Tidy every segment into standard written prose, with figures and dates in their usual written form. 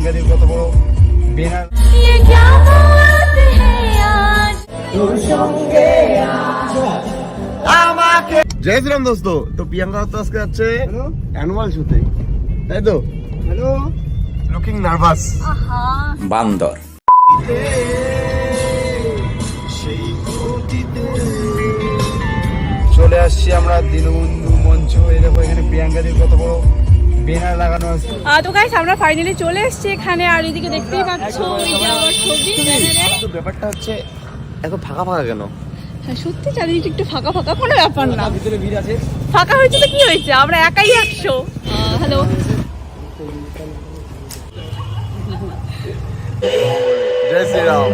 প্রিয়াঙ্কাদের কত বড় ব্যানার। জয় শ্রীরাম দোস্ত। তো প্রিয়াঙ্কা তো আজকে যাচ্ছে অ্যানুয়াল শুতে, তাই তো? হ্যালো, লুকিং নার্ভাস বান্দর। চলে আসছি আমরা দীনবন্ধু মঞ্চ। এই দেখো এখানে প্রিয়াঙ্কাদের কত বড় ব্যানার লাগানো আছে। তো গাইস আমরা ফাইনালি চলে এসেছি এখানে, আর এদিকে দেখতেই পাচ্ছো এই যে আমার ছবি ব্যানারে। তো ব্যাপারটা হচ্ছে এত ফাঁকা ফাঁকা কেন? হ্যাঁ সত্যি চারিদিকটা একটু ফাঁকা ফাঁকা, কোনো ব্যাপার না। ভিতরে ভিড় আছে। ফাঁকা হয়েছে তো কি হয়েছে, আমরা একাই 100। হ্যালো, জয় শ্রীরাম,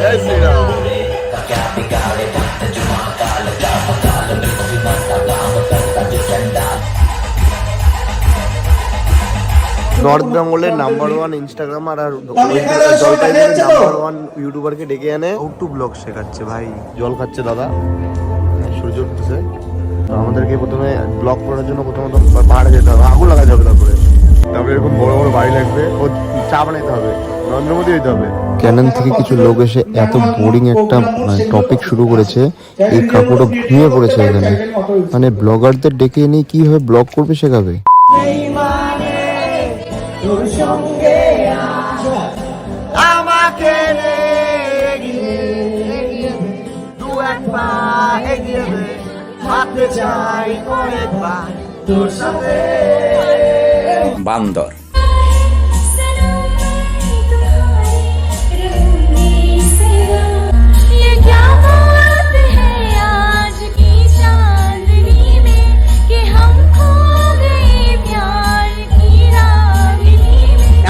জয় শ্রীরাম। নর্থ বেঙ্গলের নাম্বার 1 ইনস্টাগ্রামার আর জলপাইগুড়ির নাম্বার 1 ইউটিউবারকে ডেকে এনে আউট ব্লগ শেখাচ্ছে। ভাই জল খাচ্ছে দাদা, সূর্য উঠতেছে। তো আমাদেরকে প্রথমে ব্লগ করার জন্য প্রথমত পাহাড়ে যেতে হবে, আগুন লাগাতে হবে, তারপরে এরকম বড় বড় বাড়ি লাগবে, ও চা বানাইতে হবে, নরেন্দ্র মোদী হইতে হবে। ক্যানন থেকে কিছু লোক এসে এত বোরিং একটা টপিক শুরু করেছে, এই কাকুটা ঘুমিয়ে পড়েছে এখানে। মানে ব্লগারদের ডেকে এনে কিভাবে ব্লগ করবে শেখাবে। আমাকে বান্দর।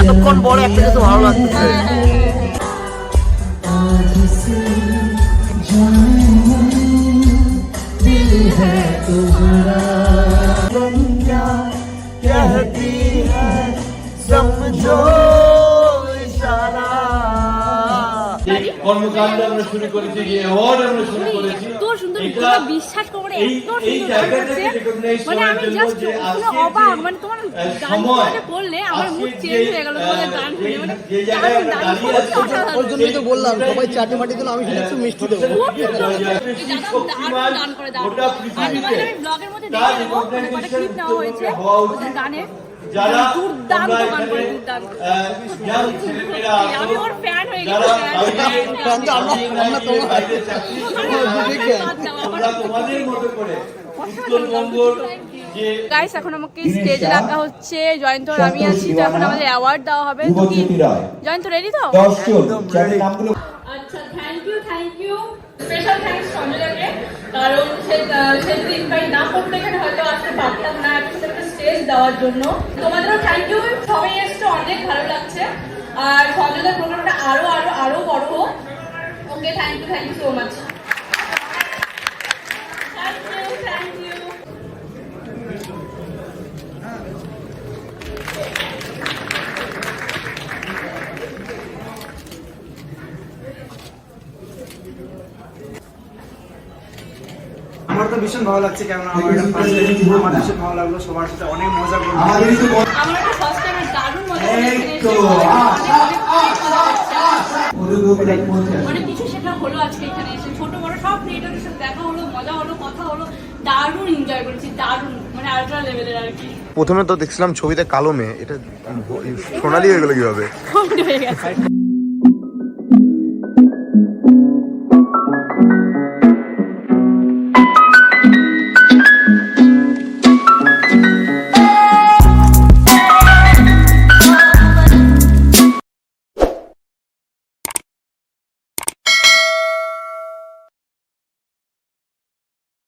এতক্ষণ পরে একটা কিছু ভালো লাগতেছে। কর্মকাণ্ড আমরা শুরু করেছি, যে অ্যাওয়ার্ড আমরা শুরু করেছি। এত সুন্দর, বিশ্বাস করো না, এত সুন্দর। মানে আমি জাস্ট পুরো অবাক, মানে তোমার গানটা বললে আমার মুড চেঞ্জ হয়ে গেল তোমাদের গান শুনে। মানে ওর জন্যই তো বললাম সবাই চাটি মাটি দিল, আমি শুধু একটু মিষ্টি দেবো। গান করে দাও, আমি ব্লগের মধ্যে দেখে দেবো, মানে কটা ক্লিপ নেওয়া হয়েছে ওদের গানের। দুর্দান্ত গান করে, দুর্দান্ত। আমি ওর ফ্যান হয়ে গেছি। গাইস এখন আমাকে স্টেজে রাখা হচ্ছে, জয়ন্ত আর আমি আছি। তো এখন আমাদের অ্যাওয়ার্ড দেওয়া হবে। তো কি জয়ন্ত রেডি তো? আচ্ছা, থ্যাংক ইউ স্পেশাল থ্যাঙ্কস সঞ্জয়কে, কারণ সে যদি ইনভাইট না করতো এখানে হয়তো আসতে পারতাম না, একটা স্টেজ দেওয়ার জন্য। তোমাদেরও থ্যাংক ইউ, সবাই এসছে, অনেক ভালো লাগছে। আর সঞ্জয়দের প্রোগ্রামটা আরো বড় হোক। Okay, thank you so much. Thank you. আমার তো ভীষণ ভালো লাগছে, কেননা আমার ভীষণ ভালো লাগলো, সবার সাথে অনেক মজা করবো। আমার একটা ফার্স্ট টাইম দারুণ মজা হয়েছে, অনেক কিছু শেখা হলো আজকে এখানে এসে। ছোট বড় সব ক্রিয়েটরদের সাথে দেখা হলো, মজা হলো, কথা হলো, দারুণ এনজয় করেছি, দারুণ মানে আল্ট্রা লেভেলের আর কি। প্রথমে তো দেখছিলাম ছবিতে কালো মেয়ে, এটা সোনালি হয়ে গেল কিভাবে? হয়ে গেছে।